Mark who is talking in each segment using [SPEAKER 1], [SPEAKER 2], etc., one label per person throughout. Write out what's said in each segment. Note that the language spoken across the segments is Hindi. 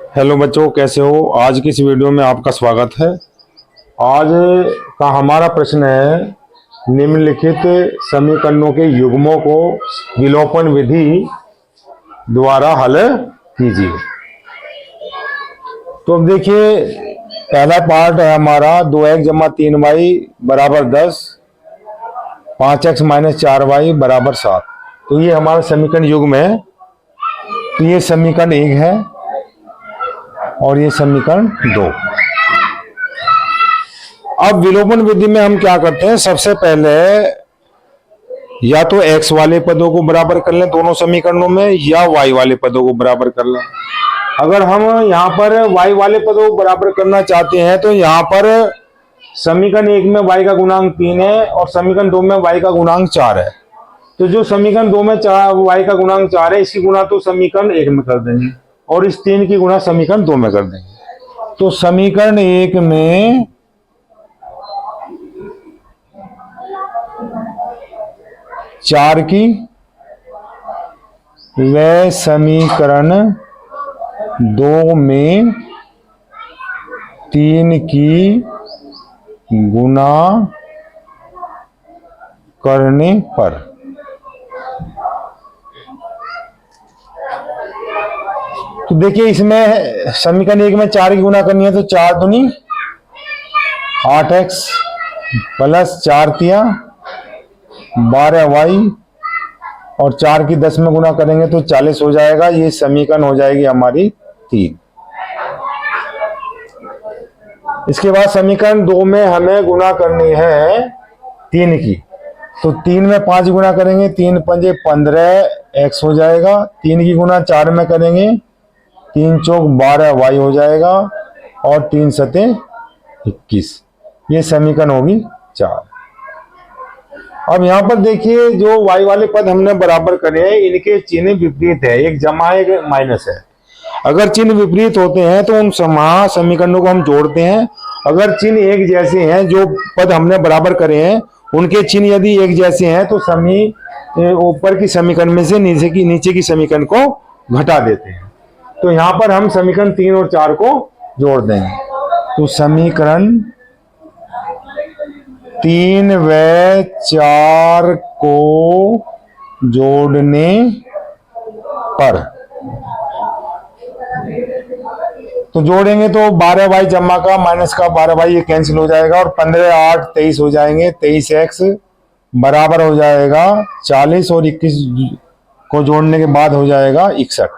[SPEAKER 1] हेलो बच्चों, कैसे हो। आज की इस वीडियो में आपका स्वागत है। आज का हमारा प्रश्न है, निम्नलिखित समीकरणों के युग्मों को विलोपन विधि द्वारा हल कीजिए। तो अब देखिए, पहला पार्ट है हमारा 2x जमा 3y बराबर 10, 5x माइनस 4y बराबर 7। तो ये हमारा समीकरण युग्म है। तो ये समीकरण 1 है और ये समीकरण 2। अब विलोपन विधि में हम क्या करते हैं, सबसे पहले या तो x वाले पदों को बराबर कर लें दोनों समीकरणों में, या y वाले पदों को बराबर कर लें। अगर हम यहाँ पर y वाले पदों को बराबर करना चाहते हैं तो यहाँ पर समीकरण 1 में y का गुणांक 3 है और समीकरण 2 में y का गुणांक 4 है। तो जो समीकरण 2 में y का गुणांक 4 है, इसकी गुणा तो समीकरण 1 में कर देंगे और इस 3 की गुणा समीकरण 2 में कर देंगे। तो समीकरण 1 में 4 की व समीकरण 2 में 3 की गुणा करने पर तो देखिए, इसमें समीकरण 1 में 4 की गुणा करनी है तो 4 दूनी 8x प्लस 4 तिया 12y और 4 की 10 में गुणा करेंगे तो 40 हो जाएगा। ये समीकरण हो जाएगी हमारी 3। इसके बाद समीकरण 2 में हमें गुणा करनी है 3 की। तो 3 में 5 गुणा करेंगे, 3 पंजे 15x हो जाएगा। 3 की गुणा 4 में करेंगे, 3 चौक 12y हो जाएगा और 3 सते 21। ये समीकरण होगी 4। अब यहाँ पर देखिए, जो y वाले पद हमने बराबर करे हैं, इनके चिन्ह विपरीत है, एक जमा एक माइनस है। अगर चिन्ह विपरीत होते हैं तो उन समीकरणों को हम जोड़ते हैं। अगर चिन्ह एक जैसे हैं, जो पद हमने बराबर करे हैं उनके चिन्ह यदि एक जैसे हैं तो ऊपर की समीकरण में से नीचे की समीकरण को घटा देते हैं। तो यहाँ पर हम समीकरण 3 और 4 को जोड़ देंगे। तो समीकरण 3 व 4 को जोड़ने पर तो जोड़ेंगे तो 12y जमा का माइनस का 12y ये कैंसिल हो जाएगा और 15 8 23 हो जाएंगे। 23x बराबर हो जाएगा 40 और 21 को जोड़ने के बाद हो जाएगा 61।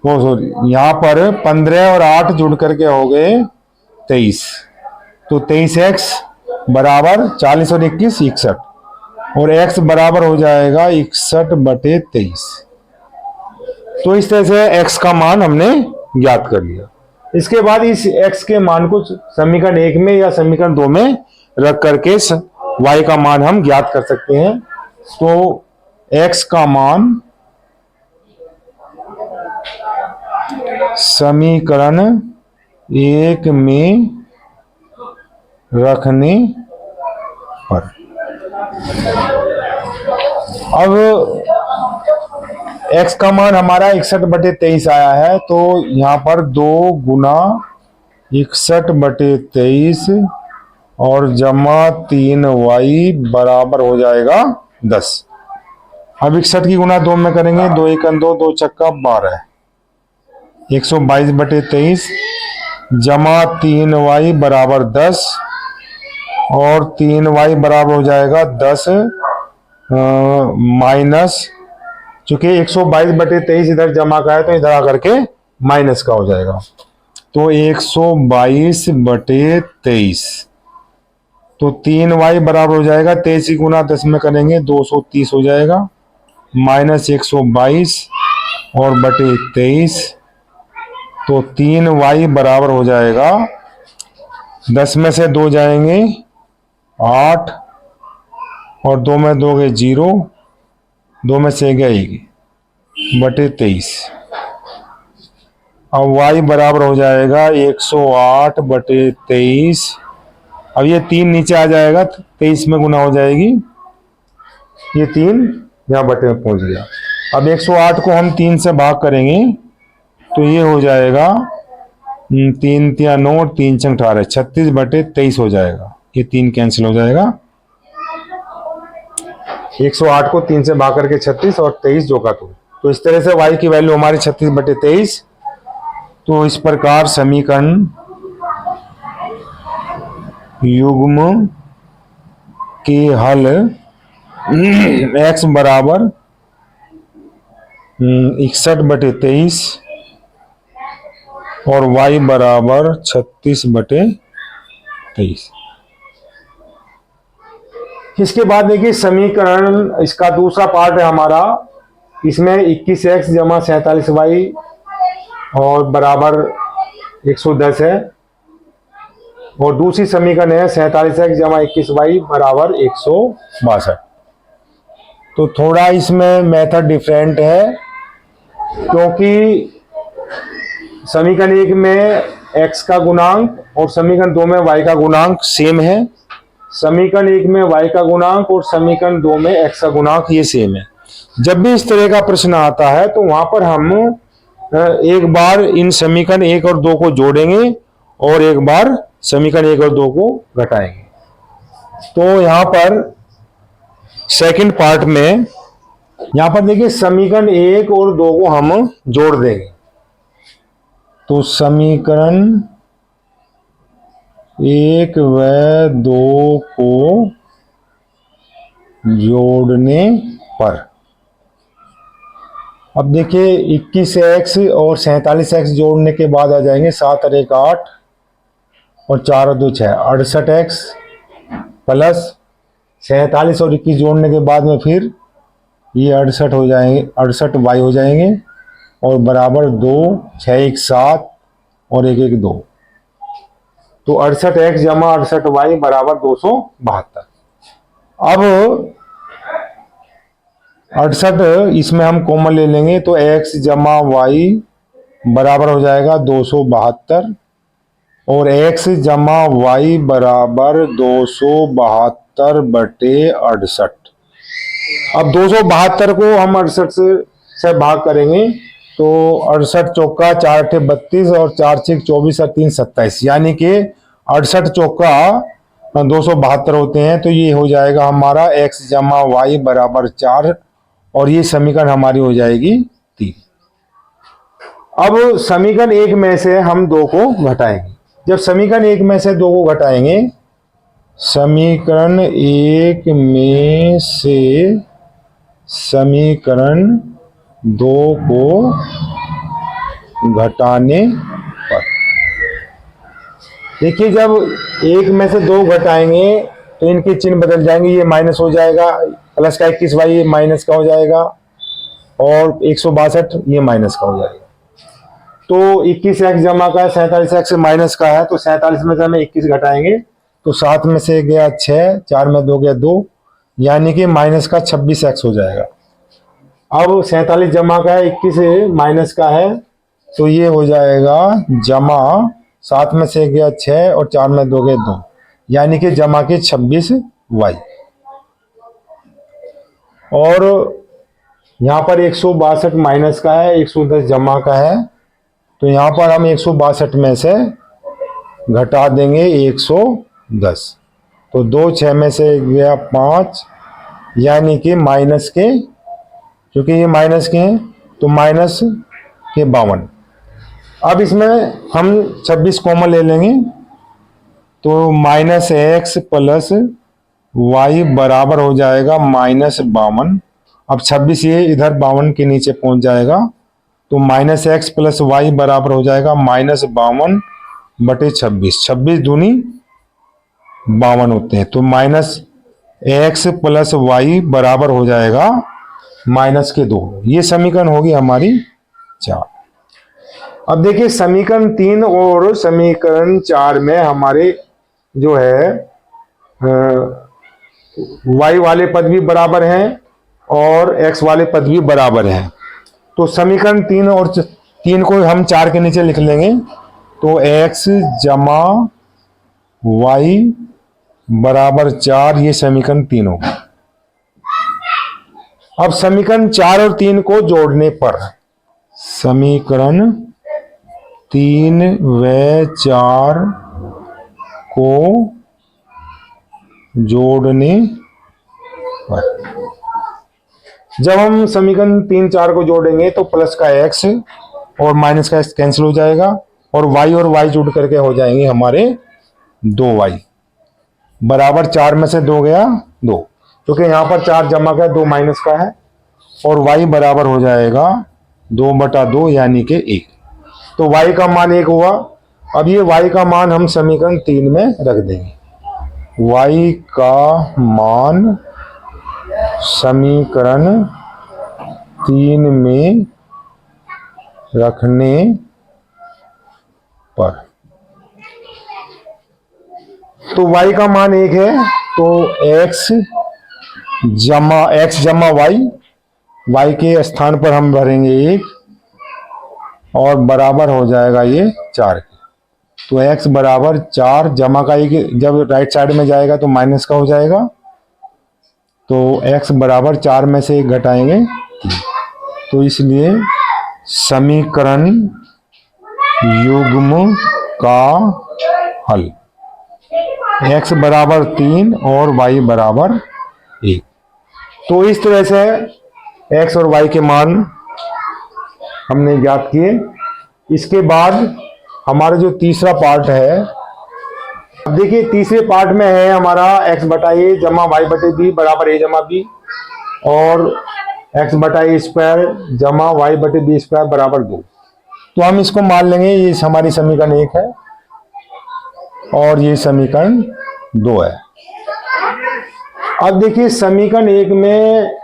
[SPEAKER 1] वो सॉरी, यहाँ पर 15 और 8 जुड़ करके हो गए 23। तो 23x बराबर 40 और 21 61 और x बराबर हो जाएगा 61/23। तो इस तरह से x का मान हमने ज्ञात कर लिया। इसके बाद इस x के मान को समीकरण 1 में या समीकरण 2 में रख करके y का मान हम ज्ञात कर सकते हैं। तो x का मान समीकरण 1 में रखने पर, अब x का मान हमारा 61/23 आया है। तो यहाँ पर 2 गुना 61/23 और जमा 3y बराबर हो जाएगा 10। अब 61 की गुना 2 में करेंगे, 2 1 2 2 छक्का 12, 122/23 जमा 3y बराबर 10 और 3y बराबर हो जाएगा 10 माइनस, चूंकि 122/23 इधर जमा का है तो इधर आकर के माइनस का हो जाएगा। तो 122/23 तो 3y बराबर हो जाएगा 23 की गुना 10 में करेंगे 230 हो जाएगा माइनस 122 और बटे 23। तो 3y बराबर हो जाएगा 10 में से 2 जाएंगे 8 और 2 में 2 गए 0, 2 में से गए 1/23। अब y बराबर हो जाएगा 108/23। अब ये 3 नीचे आ जाएगा, 23 में गुना हो जाएगी, ये 3 यहाँ बटे में पहुंच गया। अब 108 को हम 3 से भाग करेंगे तो ये हो जाएगा 3 तिया 9 और 3 छंग 18, 36/23 हो जाएगा। ये 3 कैंसिल हो जाएगा। 108 को 3 से भाग करके 36 और 23 जो का 2। तो इस तरह से y की वैल्यू हमारी 36/23। तो इस प्रकार समीकरण युग्म के हल x बराबर 61/23 और y बराबर 36/23। इसके बाद देखिए समीकरण, इसका दूसरा पार्ट है हमारा। इसमें 21x जमा 47y और बराबर 110 है। और दूसरी समीकरण है 47x जमा 21y बराबर 162। तो थोड़ा इसमें मेथड डिफरेंट है, क्योंकि समीकरण 1 में x का गुणांक और समीकरण 2 में y का गुणांक सेम है। समीकरण 1 में y का गुणांक और समीकरण 2 में x का गुणांक ये सेम है। जब भी इस तरह का प्रश्न आता है तो वहां पर हम एक बार इन समीकरण 1 और 2 को जोड़ेंगे और एक बार समीकरण 1 और 2 को घटाएंगे। तो यहां पर सेकंड पार्ट में यहां पर देखिए समीकरण 1 और 2 को हम जोड़ देंगे। तो समीकरण 1 व 2 को जोड़ने पर अब देखिए 21x और 47x जोड़ने के बाद आ जाएंगे 7 और 1 8 और 4 और 2 6, 68x प्लस 47 और 21 जोड़ने के बाद में फिर ये 68 हो जाएंगे, 68y हो जाएंगे और बराबर 2 6 1 7 और 1 1 2। तो 68x जमा 68y बराबर 272। अब 68 इसमें हम कॉमन ले लेंगे तो x जमा वाई बराबर हो जाएगा 272 और x जमा वाई बराबर 272/68। अब 272 को हम 68 से भाग करेंगे तो 68 चौका 4 8 32 और 4 6 24 और 3 27, यानी कि 68 चौका 272 होते हैं। तो ये हो जाएगा हमारा x जमा वाई बराबर 4 और ये समीकरण हमारी हो जाएगी 3। अब समीकरण 1 में से हम 2 को घटाएंगे। जब समीकरण 1 में से 2 को घटाएंगे, समीकरण 1 में से समीकरण 2 को घटाने पर देखिए जब 1 में से 2 घटाएंगे तो इनके चिन्ह बदल जाएंगे। ये माइनस हो जाएगा, प्लस का 21y माइनस का हो जाएगा और 162 ये माइनस का हो जाएगा। तो 21x जमा का है, 47x माइनस का है, तो 47 में से हमें 21 घटाएंगे तो 7 में से गया 6, 4 में 2 गया 2, यानी कि माइनस का 26x हो जाएगा। अब 47 जमा का है, 21 माइनस का है, तो ये हो जाएगा जमा 7 में से गया 6 और 4 में 2 गया 2, यानी कि जमा के 26y। और यहां पर 162 माइनस का है, 110 जमा का है, तो यहां पर हम 162 में से घटा देंगे 110। तो 2 6 में से गया 5, यानी कि माइनस के, क्योंकि ये माइनस के हैं तो माइनस के 52। अब इसमें हम 26 कॉमन ले लेंगे तो माइनस x प्लस y बराबर हो जाएगा -52। अब 26 ये इधर 52 के नीचे पहुंच जाएगा तो माइनस x प्लस वाई बराबर हो जाएगा -52/26। 26 दूनी 52 होते हैं, तो माइनस x प्लस वाई बराबर हो जाएगा -2। ये समीकरण होगी हमारी 4। अब देखिए समीकरण 3 और समीकरण 4 में हमारे जो है y वाले पद भी बराबर हैं और x वाले पद भी बराबर हैं। तो समीकरण 3 और 3 को हम 4 के नीचे लिख लेंगे तो x जमा y बराबर 4, ये समीकरण 3 होगा। अब समीकरण 4 और 3 को जोड़ने पर समीकरण 3 व 4 को जोड़ने पर। जब हम समीकरण 3 4 को जोड़ेंगे तो प्लस का x और माइनस का x कैंसिल हो जाएगा और y जुड़ करके हो जाएंगे हमारे 2y बराबर 4 में से 2 गया 2, क्योंकि यहां पर 4 जमा का 2 माइनस का है और y बराबर हो जाएगा 2/2 यानी कि 1। तो y का मान 1 हुआ। अब ये y का मान हम समीकरण 3 में रख देंगे। y का मान समीकरण 3 में रखने पर, तो y का मान 1 है, तो x जमा y के स्थान पर हम भरेंगे 1 और बराबर हो जाएगा ये 4 के। तो x बराबर 4 जमा का 1 जब राइट साइड में जाएगा तो माइनस का हो जाएगा, तो x बराबर 4 में से 1 घटाएंगे 3। तो इसलिए समीकरण युग्म का हल x बराबर 3 और y बराबर 1। तो इस तरह से x और y के मान हमने ज्ञात किए। इसके बाद हमारा जो तीसरा पार्ट है, अब देखिए तीसरे पार्ट में है हमारा x बटा ए जमा वाई बटे बी बराबर ए जमा बी और x बटा ए स्क्वायर जमा वाई बटे बी स्क्वायर बराबर 2। तो हम इसको मान लेंगे ये हमारी समीकरण 1 है और ये समीकरण 2 है। अब देखिए समीकरण 1 में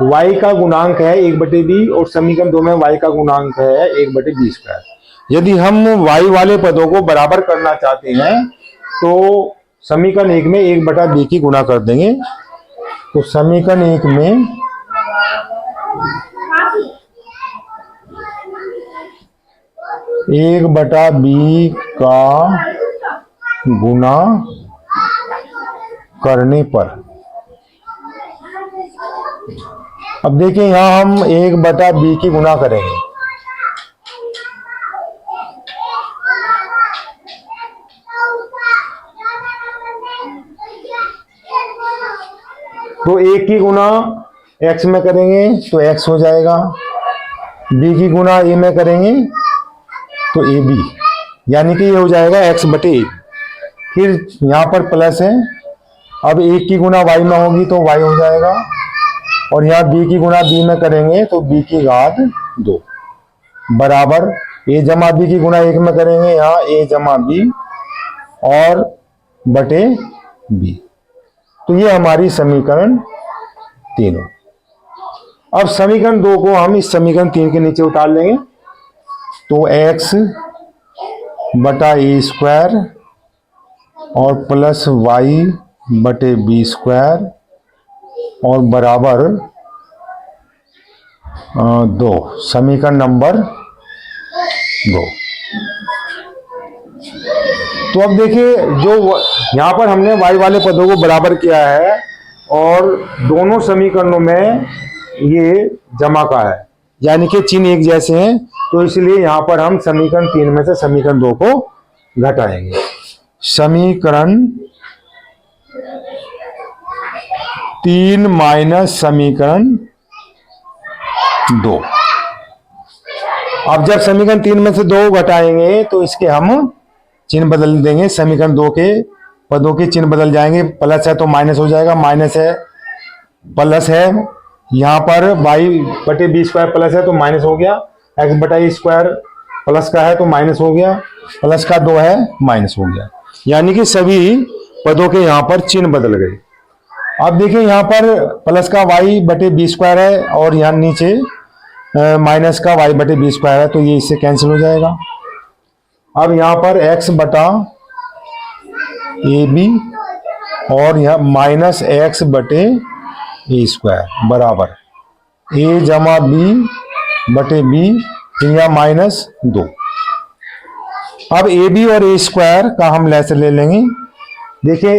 [SPEAKER 1] y का गुणांक है 1/b और समीकरण 2 में y का गुणांक है 1/b स्क्वायर। यदि हम y वाले पदों को बराबर करना चाहते हैं तो समीकरण 1 में 1/b की गुणा कर देंगे। तो समीकरण 1 में एक बटा बी का गुना करने पर, अब देखिए यहां हम 1/b की गुना करेंगे। तो 1 की गुना x में करेंगे तो x हो जाएगा, b की गुना a में करेंगे तो ab, यानी कि ये हो जाएगा x/1। फिर यहां पर प्लस है, अब 1 की गुना y में होगी तो y हो जाएगा और यहाँ b की गुना b में करेंगे तो b की घात 2 बराबर a जमा b की गुना 1 में करेंगे यहाँ a जमा b और बटे b। तो ये हमारी समीकरण 3 है। अब समीकरण 2 को हम इस समीकरण 3 के नीचे उतार लेंगे। तो x बटा ए स्क्वायर और प्लस y बटे बी स्क्वायर और बराबर 2, समीकरण नंबर 2। तो अब देखिए जो यहां पर हमने y वाले पदों को बराबर किया है और दोनों समीकरणों में ये जमा का है, यानी कि चिन्ह एक जैसे हैं, तो इसलिए यहां पर हम समीकरण 3 में से समीकरण 2 को घटाएंगे। समीकरण 3 माइनस समीकरण 2। अब जब समीकरण 3 में से 2 घटाएंगे तो इसके हम चिन्ह बदल देंगे। समीकरण 2 के पदों के चिन्ह बदल जाएंगे, प्लस है तो माइनस हो जाएगा, माइनस है प्लस है, यहां पर y बटे बी स्क्वायर प्लस है तो माइनस हो गया, x बटा ए स्क्वायर प्लस का है तो माइनस हो गया, प्लस का 2 है माइनस हो गया, यानी कि सभी पदों के यहां पर चिन्ह बदल गए। अब देखिए यहां पर प्लस का y बटे बी स्क्वायर है और यहां नीचे माइनस का y बटे बी स्क्वायर है, तो ये इससे कैंसिल हो जाएगा। अब यहां पर x बटा ए बी और यहां माइनस x बटे ए स्क्वायर बराबर a जमा बी बटे बी, फिर यहां माइनस 2। अब ए बी और ए स्क्वायर का हम लैसे ले लेंगे। देखिए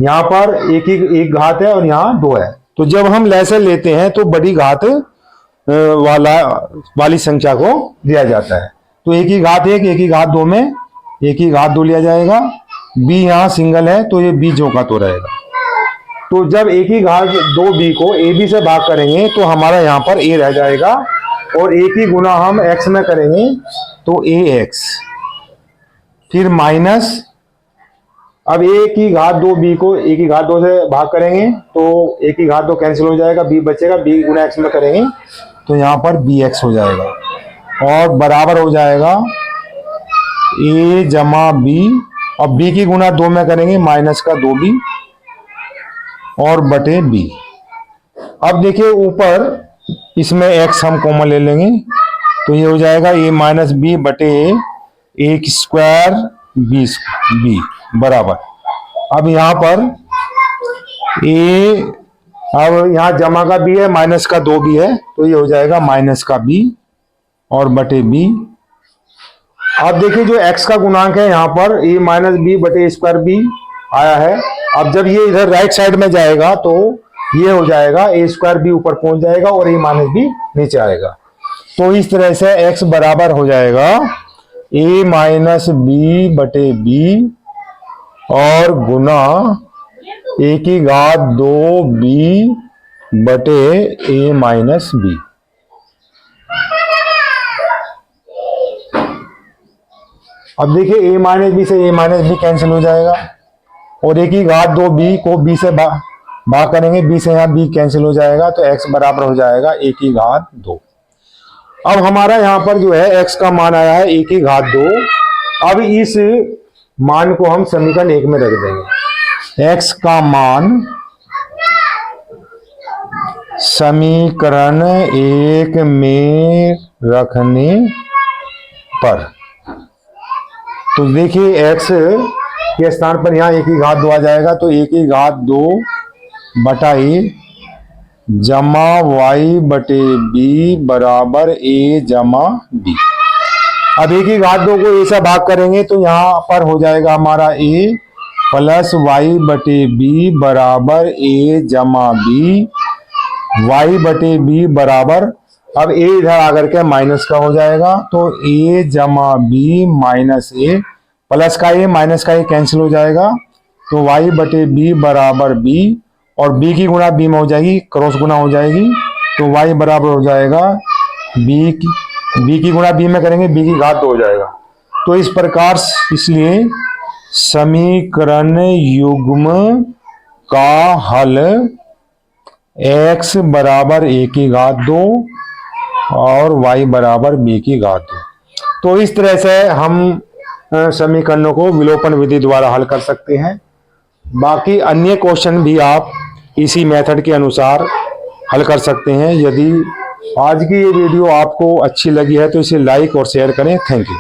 [SPEAKER 1] यहां पर एक घात है और यहां 2 है, तो जब हम लैसे लेते हैं तो बड़ी घात वाली संख्या को दिया जाता है। तो एक ही घात 1 एक ही घात 2 में एक ही घात 2 लिया जाएगा। b यहाँ सिंगल है तो ये b जो का तो रहेगा। तो जब एक ही घात 2b को ab से भाग करेंगे तो हमारा यहाँ पर a रह जाएगा और एक ही गुना हम x में करेंगे तो ax, फिर माइनस, अब एक ही घात 2b को एक ही घात 2 से भाग करेंगे तो एक ही घात 2 कैंसिल हो जाएगा, b बचेगा, b गुना x में करेंगे तो यहाँ पर bx हो जाएगा और बराबर हो जाएगा a जमा b, और b की गुना 2 में करेंगे माइनस का 2b और बटे b। अब देखिए ऊपर इसमें x हम कॉमन ले लेंगे तो ये हो जाएगा a माइनस बी बटे a स्क्वायर b बराबर, अब यहाँ पर a, अब यहाँ जमा का b है माइनस का 2b है तो ये हो जाएगा माइनस का b और बटे b। अब देखिए जो x का गुणांक है यहाँ पर a माइनस बी बटे स्क्वायर b आया है। अब जब ये इधर राइट साइड में जाएगा तो ये हो जाएगा a स्क्वायर b ऊपर पहुंच जाएगा और a माइनस b नीचे आएगा। तो इस तरह से x बराबर हो जाएगा a माइनस बी बटे b और गुना a की घात 2b बटे a माइनस b। अब देखिए a माइनस बी से a माइनस बी कैंसिल हो जाएगा और एक ही घात 2b को b से भाग करेंगे, b से यहाँ b कैंसिल हो जाएगा तो x बराबर हो जाएगा एक ही घात 2। अब हमारा यहाँ पर जो है x का मान आया है एक ही घात 2। अब इस मान को हम समीकरण 1 में रख देंगे। x का मान समीकरण 1 में रखने पर, तो देखिए x के स्थान पर यहाँ एक ही घात 2 आ जाएगा तो एक ही घात 2 बटा a जमा y बटे b बराबर a जमा b। अब एक ही घात 2 को a से भाग करेंगे तो यहाँ पर हो जाएगा हमारा a प्लस y बटे b बराबर a जमा b, y बटे b बराबर, अब a इधर आकर के माइनस का हो जाएगा तो a जमा b माइनस a, प्लस का a माइनस का a कैंसिल हो जाएगा तो y बटे b बराबर b और b की गुणा b में हो जाएगी, क्रॉस गुणा हो जाएगी तो y बराबर हो जाएगा b की गुणा b में करेंगे b की घात 2 हो जाएगा। तो इस प्रकार इसलिए समीकरण युग्म का हल x बराबर a की घात 2 और y बराबर b की घात 2। तो इस तरह से हम समीकरणों को विलोपन विधि द्वारा हल कर सकते हैं। बाकी अन्य क्वेश्चन भी आप इसी मेथड के अनुसार हल कर सकते हैं। यदि आज की ये वीडियो आपको अच्छी लगी है तो इसे लाइक और शेयर करें। Thank you.